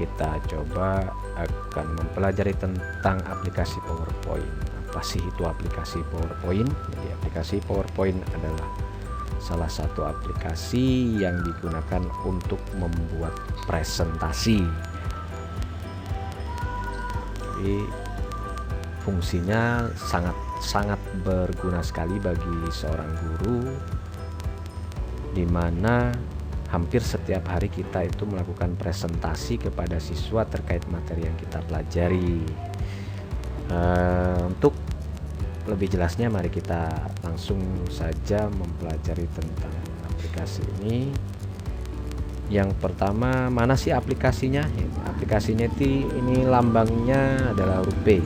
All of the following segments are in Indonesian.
kita coba akan mempelajari tentang aplikasi PowerPoint. Apa sih itu aplikasi PowerPoint? Jadi aplikasi PowerPoint adalah salah satu aplikasi yang digunakan untuk membuat presentasi. Jadi fungsinya sangat berguna sekali bagi seorang guru, di mana hampir setiap hari kita itu melakukan presentasi kepada siswa terkait materi yang kita pelajari. Untuk lebih jelasnya, mari kita langsung saja mempelajari tentang aplikasi ini. Yang pertama, mana sih aplikasinya? Aplikasinya ini lambangnya adalah huruf P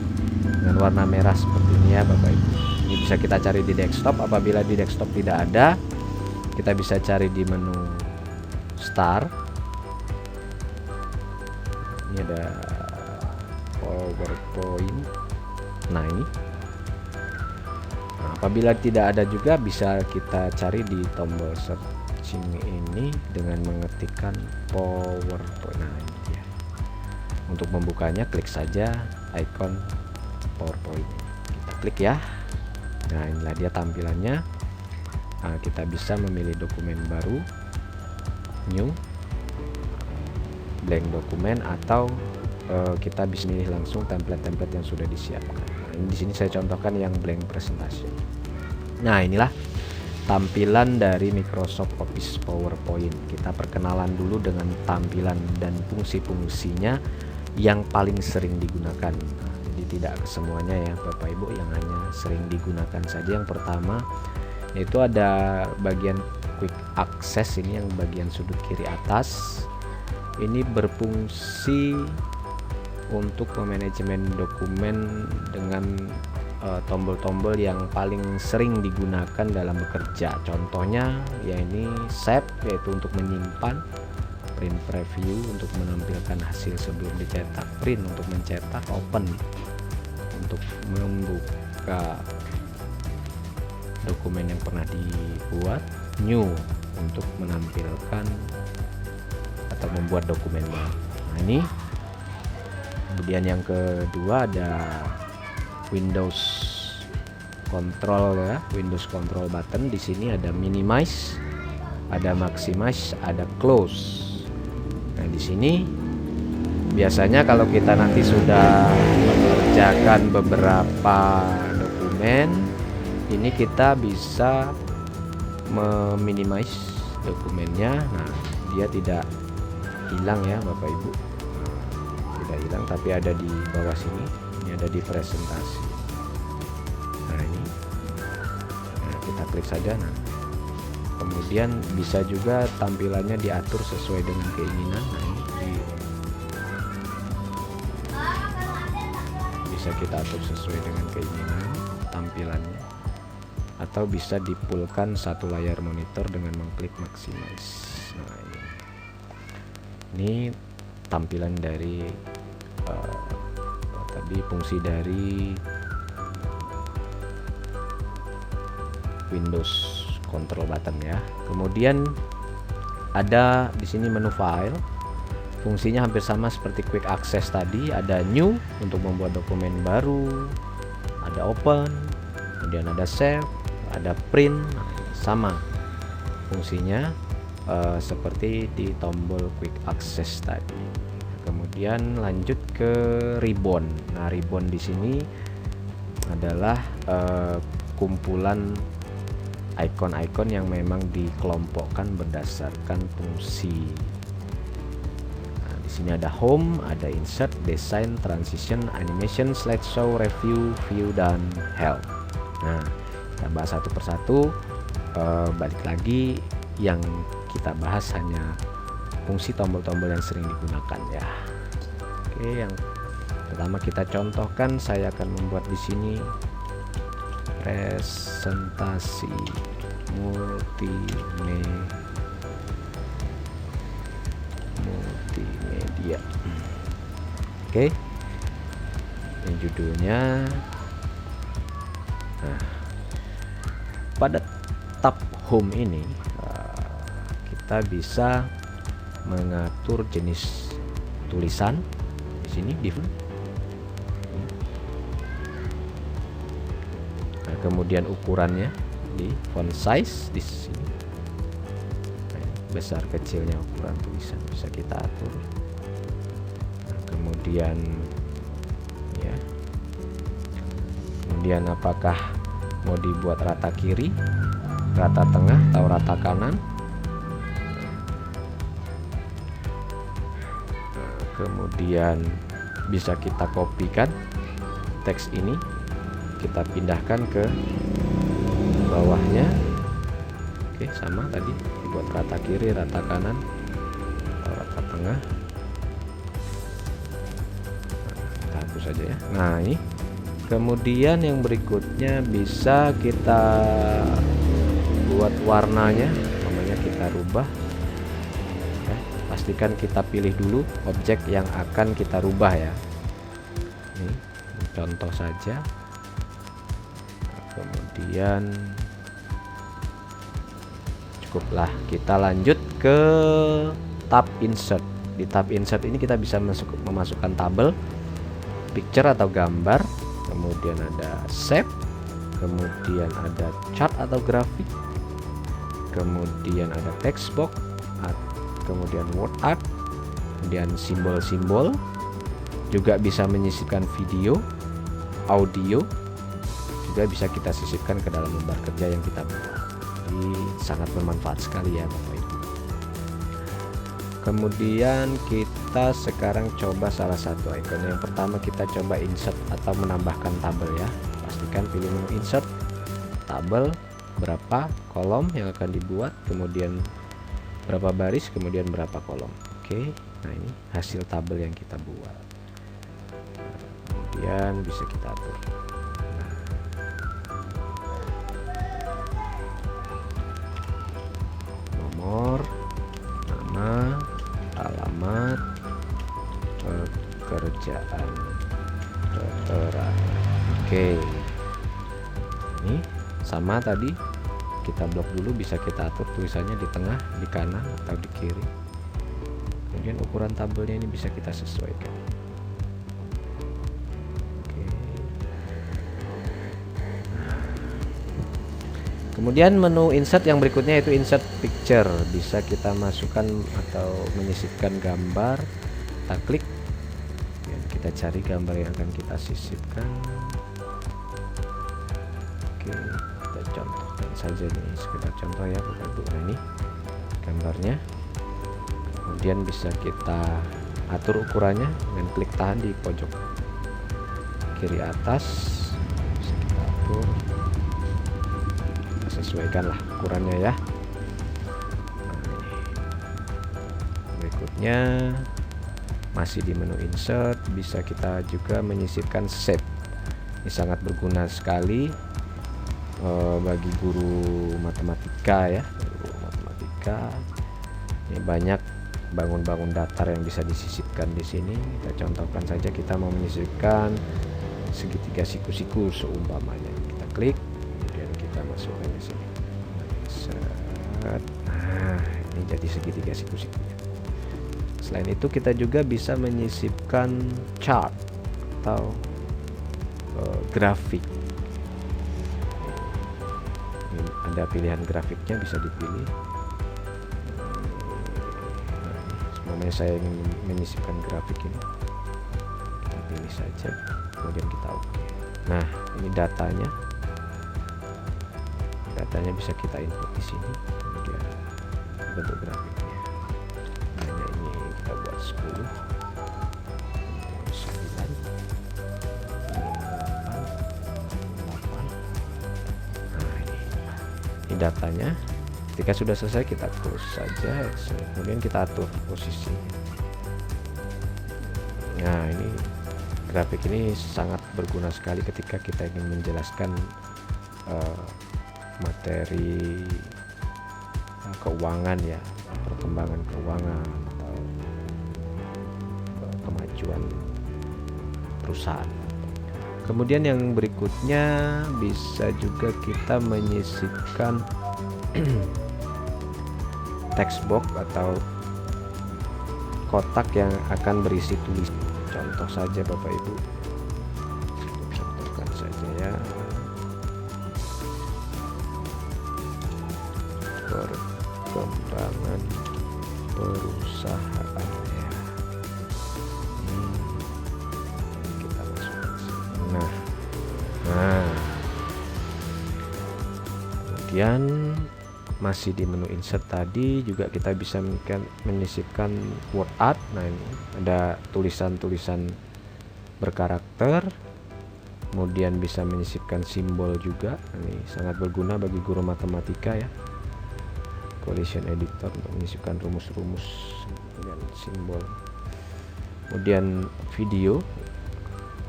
dengan warna merah seperti ini ya Bapak Ibu. Ini bisa kita cari di desktop. Apabila di desktop tidak ada, kita bisa cari di menu Start. Ini ada PowerPoint. Nah ini. Nah, apabila tidak ada juga bisa kita cari di tombol searching ini dengan mengetikkan PowerPoint. Nah ini dia. Untuk membukanya klik saja icon PowerPoint. Kita klik ya. Nah inilah dia tampilannya. Nah, kita bisa memilih dokumen baru, new, blank dokumen, atau kita bisa pilih langsung template-template yang sudah disiapkan. Nah, ini di sini saya contohkan yang blank presentation. Nah inilah tampilan dari Microsoft Office PowerPoint. Kita perkenalan dulu dengan tampilan dan fungsi-fungsinya yang paling sering digunakan. Nah, jadi tidak semuanya ya Bapak Ibu, yang hanya sering digunakan saja. Yang pertama yaitu ada bagian quick access, ini yang bagian sudut kiri atas. Ini berfungsi untuk memanajemen dokumen dengan tombol-tombol yang paling sering digunakan dalam bekerja. Contohnya ya ini save, yaitu untuk menyimpan, print preview untuk menampilkan hasil sebelum dicetak, print untuk mencetak, open untuk membuka dokumen yang pernah dibuat, new untuk menampilkan atau membuat dokumen baru. Nah ini. Kemudian yang kedua ada Windows Control ya, Windows Control button. Di sini ada minimize, ada maximize, ada close. Nah di sini biasanya kalau kita nanti sudah mengerjakan beberapa dokumen, ini kita bisa meminimize dokumennya. Nah dia tidak hilang ya Bapak Ibu, tidak hilang, tapi ada di bawah sini. Ini ada di presentasi. Nah ini, nah, kita klik saja. Nah kemudian bisa juga tampilannya diatur sesuai dengan keinginan. Nah ini bisa kita atur sesuai dengan keinginan tampilannya, atau bisa dipulkan satu layar monitor dengan mengklik maximize. Nah ini tampilan dari tadi fungsi dari Windows Control button ya. Kemudian ada di sini menu file. Fungsinya hampir sama seperti quick access tadi. Ada new untuk membuat dokumen baru, ada open, kemudian ada save, ada print. Nah, sama fungsinya seperti di tombol quick access tadi. Kemudian lanjut ke ribbon. Nah ribbon di sini adalah kumpulan icon-icon yang memang dikelompokkan berdasarkan fungsi. Nah, di sini ada home, ada insert, design, transition, animation, slideshow, review, view, dan help. Nah kita bahas satu persatu. Balik lagi, yang kita bahas hanya fungsi tombol-tombol yang sering digunakan ya. Oke, yang pertama kita contohkan, saya akan membuat di sini presentasi multimedia. Oke, yang judulnya, nah pada tab home ini kita bisa mengatur jenis tulisan di sini div. Nah, kemudian ukurannya di font size di sini. Nah, besar kecilnya ukuran tulisan bisa kita atur. Nah, kemudian ya. Kemudian apakah mau dibuat rata kiri, rata tengah, atau rata kanan? Kemudian bisa kita kopikan teks ini, kita pindahkan ke bawahnya. Oke, sama tadi dibuat rata kiri, rata kanan, atau rata tengah. Kita hapus saja ya. Nah, ini kemudian yang berikutnya bisa kita buat warnanya, namanya kita rubah. Pastikan kita pilih dulu objek yang akan kita rubah ya. Ini contoh saja. Kemudian cukuplah, kita lanjut ke tab insert. Di tab insert ini kita bisa memasukkan tabel, picture atau gambar, kemudian ada shape, kemudian ada chart atau grafik, kemudian ada text box, kemudian word art, kemudian simbol-simbol, juga bisa menyisipkan video, audio, juga bisa kita sisipkan ke dalam lembar kerja yang kita buat. Jadi sangat bermanfaat sekali ya Bapak Ibu. Kemudian kita sekarang coba salah satu icon. Yang pertama kita coba insert atau menambahkan tabel ya. Pastikan pilih menu insert, tabel, berapa kolom yang akan dibuat, kemudian berapa baris, kemudian berapa kolom. Oke, nah ini hasil tabel yang kita buat. Kemudian bisa kita atur. Nomor, nama, alamat, pekerjaan, keterangan. Oke, ini sama tadi. Kita blok dulu, bisa kita atur tulisannya di tengah, di kanan, atau di kiri. Kemudian ukuran tabelnya ini bisa kita sesuaikan. Oke. Kemudian menu insert yang berikutnya yaitu insert picture. Bisa kita masukkan atau menyisipkan gambar. Kita klik, dan kita cari gambar yang akan kita sisipkan. Oke, kita contohkan saja nih, sekedar contoh ya Bapak Ibu. Nah, ini gambarnya. Kemudian bisa kita atur ukurannya dengan klik tahan di pojok kiri atas. Bisa kita atur, kita sesuaikan lah ukurannya ya. Berikutnya masih di menu insert, bisa kita juga menyisipkan shape. Ini sangat berguna sekali bagi guru matematika ya, guru matematika. Ini banyak bangun-bangun datar yang bisa disisipkan di sini. Kita contohkan saja, kita mau menyisipkan segitiga siku-siku seumpamanya. Kita klik, kemudian kita masukkan di sini. Nah, ini jadi segitiga siku-sikunya. Selain itu kita juga bisa menyisipkan chart atau grafik. Ini ada pilihan grafiknya, bisa dipilih. Nah, saya ingin menyisipkan grafik ini, kita pilih saja, kemudian kita oke. Nah, ini datanya bisa kita input di sini, kemudian bentuk grafiknya. Hanya ini kita buat 10, 9, 8. Nah, ini datanya. Ketika sudah selesai kita close saja, kemudian kita atur posisi. Nah, ini grafik ini sangat berguna sekali ketika kita ingin menjelaskan materi keuangan ya, perkembangan keuangan atau kemajuan perusahaan. Kemudian yang berikutnya bisa juga kita menyisipkan text box atau kotak yang akan berisi tulis. Contoh saja Bapak Ibu, contohkan saja ya, perkembangan perusahaannya. Kita masukkan sini. Nah, kemudian masih di menu insert tadi juga kita bisa menyisipkan word art. Nah, ini ada tulisan-tulisan berkarakter, kemudian bisa menyisipkan simbol juga. Ini sangat berguna bagi guru matematika ya, collision editor untuk menyisipkan rumus-rumus dan simbol. Kemudian video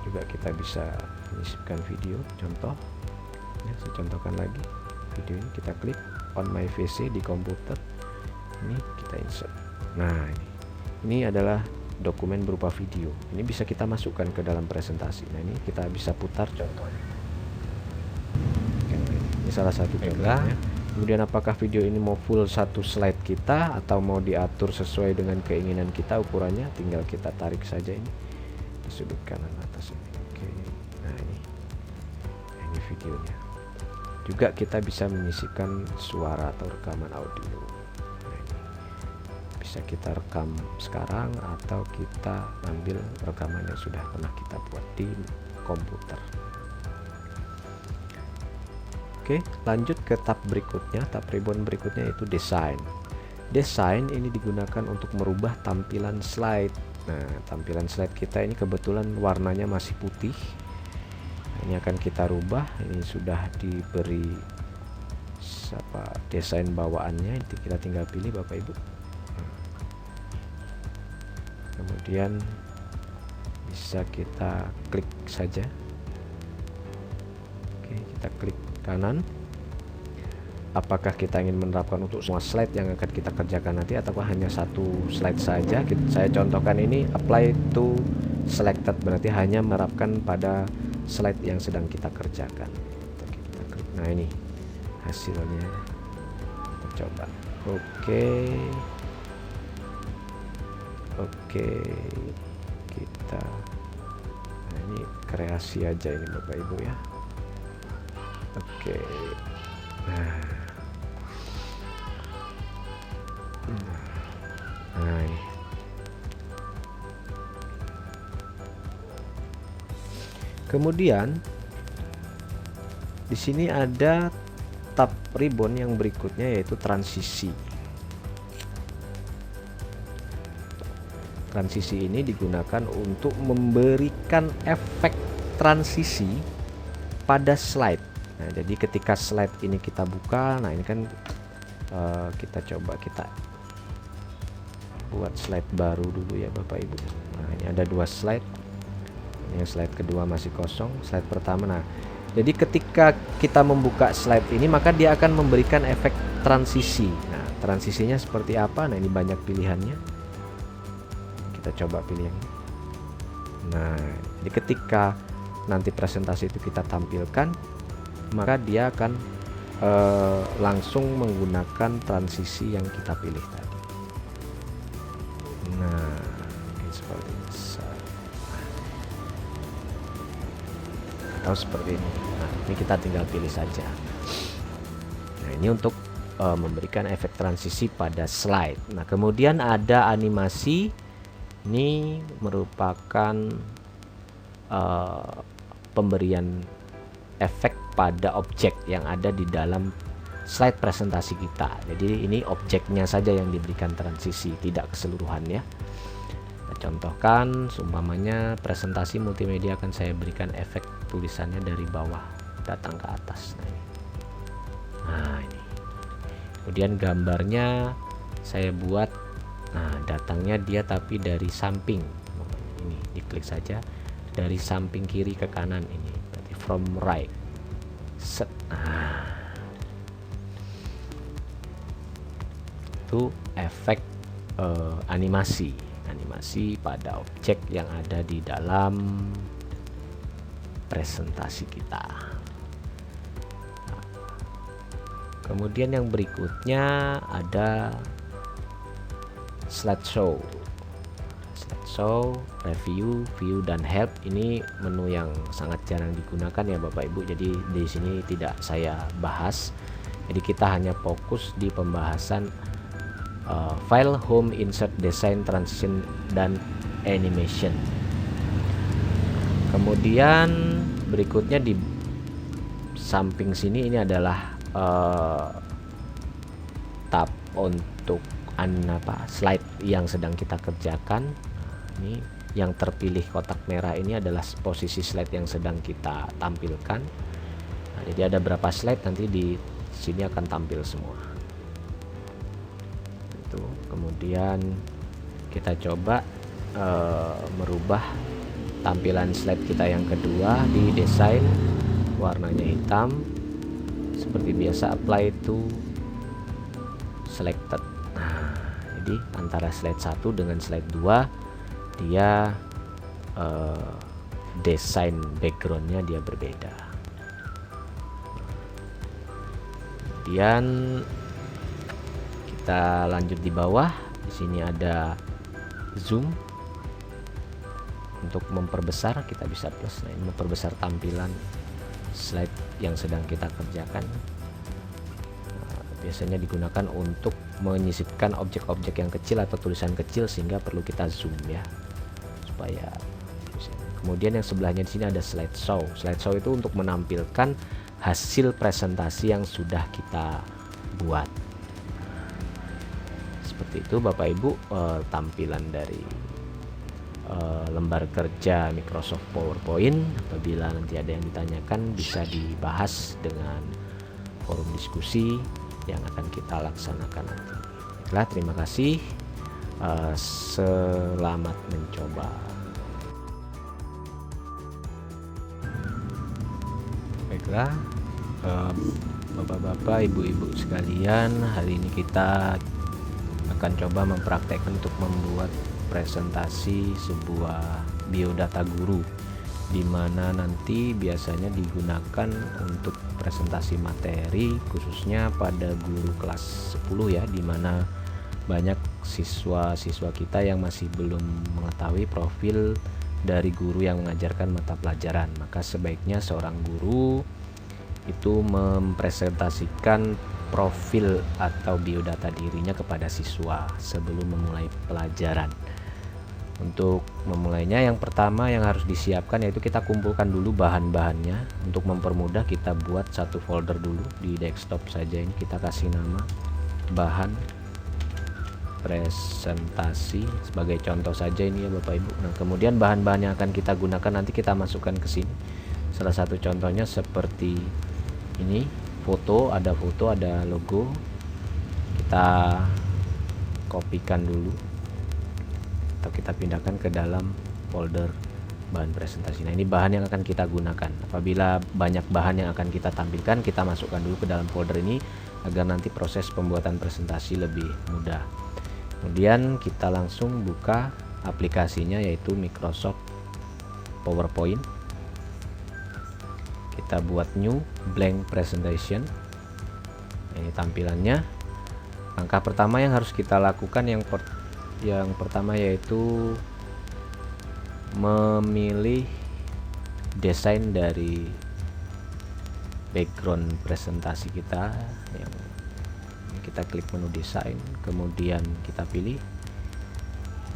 juga kita bisa menyisipkan video. Contoh ya, saya contohkan lagi video ini, kita klik on my PC di komputer, ini kita insert. Nah, ini adalah dokumen berupa video, ini bisa kita masukkan ke dalam presentasi. Nah, ini kita bisa putar contohnya. Ini salah satu contohnya. Kemudian apakah video ini mau full satu slide kita atau mau diatur sesuai dengan keinginan kita ukurannya, tinggal kita tarik saja ini di sudut kanan atas ini. Oke. Nah, ini videonya. Juga kita bisa menyisipkan suara atau rekaman audio. Nah, ini bisa kita rekam sekarang atau kita ambil rekaman yang sudah pernah kita buat di komputer. Oke, lanjut ke tab berikutnya, tab ribbon berikutnya yaitu desain. Desain ini digunakan untuk merubah tampilan slide. Nah, tampilan slide kita ini kebetulan warnanya masih putih. Ini akan kita rubah. Ini sudah diberi desain bawaannya, itu kita tinggal pilih Bapak Ibu. Kemudian bisa kita klik saja. Oke, kita klik kanan. Apakah kita ingin menerapkan untuk semua slide yang akan kita kerjakan nanti, ataukah hanya satu slide saja? Saya contohkan ini apply to selected, berarti hanya menerapkan pada slide yang sedang kita kerjakan. Kita klik. Nah, ini hasilnya, kita coba. Oke, kita, nah ini kreasi aja ini Bapak Ibu ya. Oke, nah ini kemudian di sini ada tab ribbon yang berikutnya yaitu transisi. Transisi ini digunakan untuk memberikan efek transisi pada slide. Nah, jadi ketika slide ini kita buka, nah ini kan kita coba kita buat slide baru dulu ya Bapak Ibu. Nah, ini ada dua slide. Yang slide kedua masih kosong, slide pertama. Nah, jadi ketika kita membuka slide ini maka dia akan memberikan efek transisi. Nah, transisinya seperti apa? Nah, ini banyak pilihannya. Kita coba pilih yang ini. Nah, jadi ketika nanti presentasi itu kita tampilkan, maka dia akan langsung menggunakan transisi yang kita pilih tadi. Nah, mungkin seperti ini. Atau seperti ini. Nah, ini kita tinggal pilih saja. Nah, ini untuk memberikan efek transisi pada slide. Nah, kemudian ada animasi. Ini merupakan pemberian efek pada objek yang ada di dalam slide presentasi kita. Jadi ini objeknya saja yang diberikan transisi, tidak keseluruhannya. Kita contohkan, seumpamanya presentasi multimedia akan saya berikan efek tulisannya dari bawah datang ke atas. Nah, ini. Kemudian gambarnya saya buat, nah datangnya dia tapi dari samping. Ini diklik saja dari samping kiri ke kanan ini, berarti from right. Set. Nah, itu efek animasi pada objek yang ada di dalam presentasi kita. Nah, kemudian yang berikutnya ada slideshow. show, review, view, dan help. Ini menu yang sangat jarang digunakan ya Bapak Ibu, jadi di sini tidak saya bahas. Jadi kita hanya fokus di pembahasan file, home, insert, design, transition, dan animation. Kemudian berikutnya di samping sini ini adalah tab untuk slide yang sedang kita kerjakan. Ini yang terpilih kotak merah ini adalah posisi slide yang sedang kita tampilkan. Jadi ada berapa slide nanti di sini akan tampil semua. Itu. Kemudian kita coba merubah tampilan slide kita yang kedua di desain, warnanya hitam. Seperti biasa, apply to selected. Jadi antara slide 1 dengan slide 2 dia desain backgroundnya dia berbeda. Kemudian kita lanjut di bawah. Di sini ada zoom untuk memperbesar, kita bisa plus. Nah, ini memperbesar tampilan slide yang sedang kita kerjakan. Biasanya digunakan untuk menyisipkan objek-objek yang kecil atau tulisan kecil sehingga perlu kita zoom ya, supaya. Kemudian yang sebelahnya di sini ada slideshow. Slideshow itu untuk menampilkan hasil presentasi yang sudah kita buat. Seperti itu Bapak Ibu, tampilan dari lembar kerja Microsoft PowerPoint. Apabila nanti ada yang ditanyakan bisa dibahas dengan forum diskusi yang akan kita laksanakan nanti. Baiklah, terima kasih. Selamat mencoba. Baiklah, Bapak-bapak, Ibu-ibu sekalian, hari ini kita akan coba mempraktekkan untuk membuat presentasi sebuah biodata guru, di mana nanti biasanya digunakan untuk presentasi materi khususnya pada guru kelas 10 ya, di mana banyak siswa-siswa kita yang masih belum mengetahui profil dari guru yang mengajarkan mata pelajaran. Maka sebaiknya seorang guru itu mempresentasikan profil atau biodata dirinya kepada siswa sebelum memulai pelajaran. Untuk memulainya, yang pertama yang harus disiapkan yaitu kita kumpulkan dulu bahan-bahannya. Untuk mempermudah, kita buat satu folder dulu di desktop saja. Ini kita kasih nama bahan presentasi sebagai contoh saja ini ya Bapak Ibu. Nah, kemudian bahan-bahan yang akan kita gunakan nanti kita masukkan ke sini. Salah satu contohnya seperti ini, foto, ada logo. Kita kopikan dulu atau kita pindahkan ke dalam folder bahan presentasi. Nah, ini bahan yang akan kita gunakan. Apabila banyak bahan yang akan kita tampilkan, kita masukkan dulu ke dalam folder ini agar nanti proses pembuatan presentasi lebih mudah. Kemudian kita langsung buka aplikasinya yaitu Microsoft PowerPoint. Kita buat new blank presentation. Ini tampilannya. Langkah pertama yang harus kita lakukan yang pertama yaitu memilih desain dari background presentasi kita. Yang kita klik menu desain, kemudian kita pilih.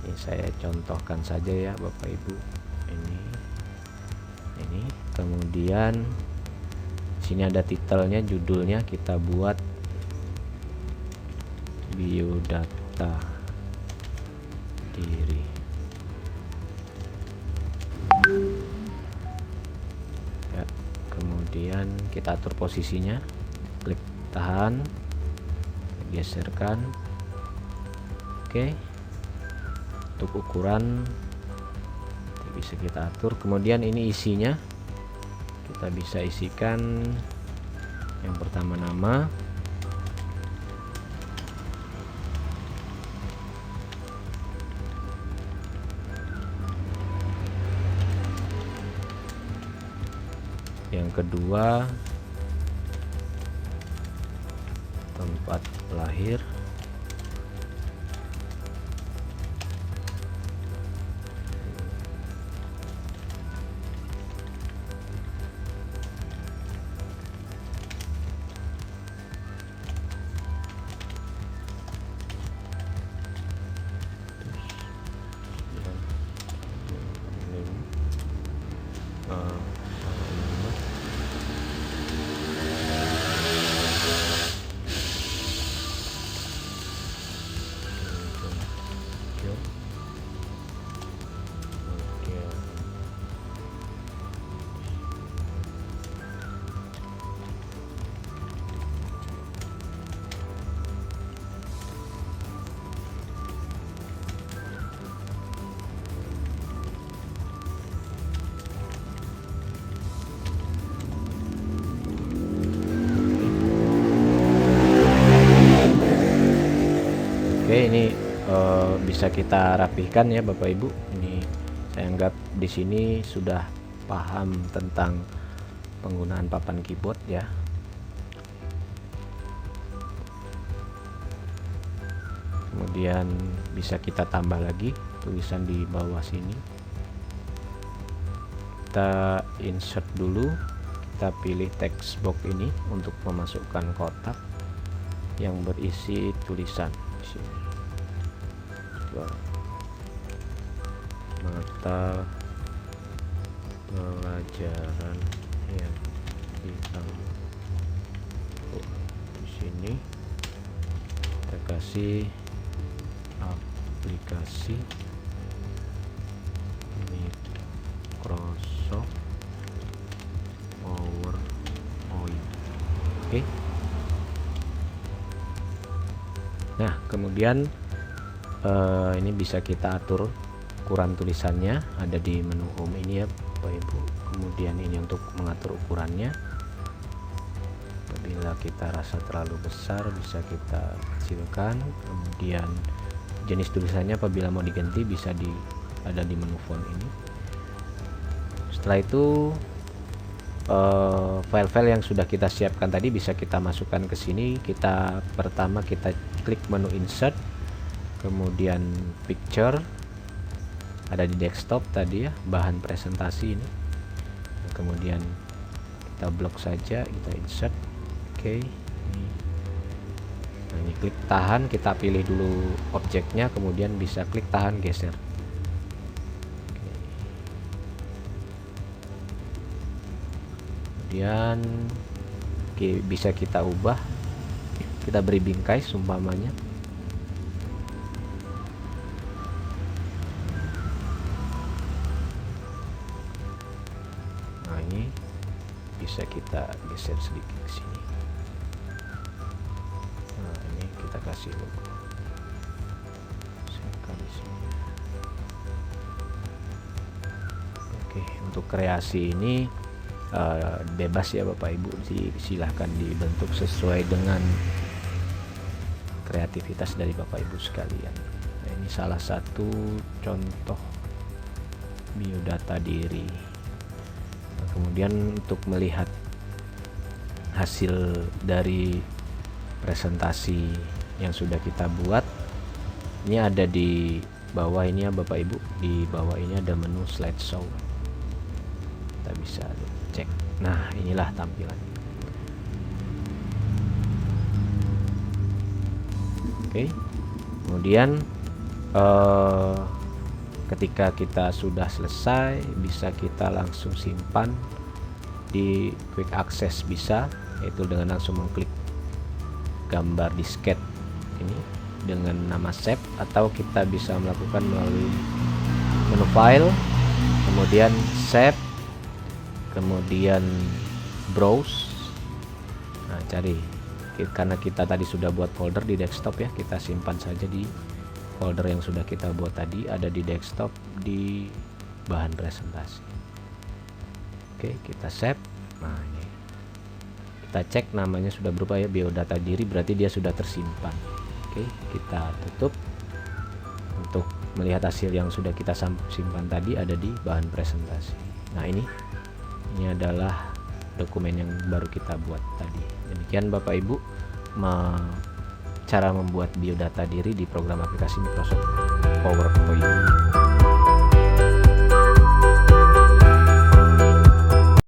Ini saya contohkan saja ya Bapak Ibu. Ini kemudian sini ada titelnya, judulnya kita buat biodata diri. Ya, kemudian kita atur posisinya, klik tahan, geserkan. Oke, untuk ukuran bisa kita atur. Kemudian ini isinya kita bisa isikan yang pertama nama, yang kedua tempat lahir, Oke, ini bisa kita rapihkan ya Bapak Ibu. Ini saya anggap di sini sudah paham tentang penggunaan papan keyboard ya. Kemudian bisa kita tambah lagi tulisan di bawah sini. Kita insert dulu, kita pilih text box ini untuk memasukkan kotak yang berisi tulisan di sini. Mata pelajaran yang ditanggung. Di sini kita kasih aplikasi Microsoft PowerPoint. Oke. Nah, kemudian ini bisa kita atur ukuran tulisannya, ada di menu home ini ya Bapak Ibu. Kemudian ini untuk mengatur ukurannya. Apabila kita rasa terlalu besar bisa kita kecilkan. Kemudian jenis tulisannya apabila mau diganti bisa ada di menu font ini. Setelah itu file-file yang sudah kita siapkan tadi bisa kita masukkan ke sini. Pertama kita klik menu insert, kemudian picture, ada di desktop tadi ya, bahan presentasi ini. Nah, kemudian kita blok saja, kita insert. Oke. Nah, ini klik tahan, kita pilih dulu objeknya, kemudian bisa klik tahan geser. Kemudian bisa kita ubah, kita beri bingkai seumpamanya. Nah, ini bisa kita geser sedikit ke sini. Nah, ini kita kasih logo. Oke, untuk kreasi ini bebas ya Bapak Ibu, silahkan dibentuk sesuai dengan kreativitas dari Bapak Ibu sekalian. Nah, ini salah satu contoh biodata diri. Nah, kemudian untuk melihat hasil dari presentasi yang sudah kita buat, ini ada di bawah ini ya Bapak Ibu, di bawah ini ada menu slideshow, kita bisa cek. Nah, inilah tampilan. Oke. Kemudian ketika kita sudah selesai bisa kita langsung simpan di quick access, bisa, yaitu dengan langsung mengklik gambar disket ini dengan nama save, atau kita bisa melakukan melalui menu file, kemudian save, kemudian browse. Nah, cari, karena kita tadi sudah buat folder di desktop ya, kita simpan saja di folder yang sudah kita buat tadi, ada di desktop di bahan presentasi. Oke, kita save. Nah, ini kita cek namanya sudah berubah ya, biodata diri, berarti dia sudah tersimpan. Oke, kita tutup. Untuk melihat hasil yang sudah kita simpan tadi ada di bahan presentasi. Nah, ini adalah dokumen yang baru kita buat tadi. Demikian Bapak Ibu cara membuat biodata diri di program aplikasi Microsoft PowerPoint.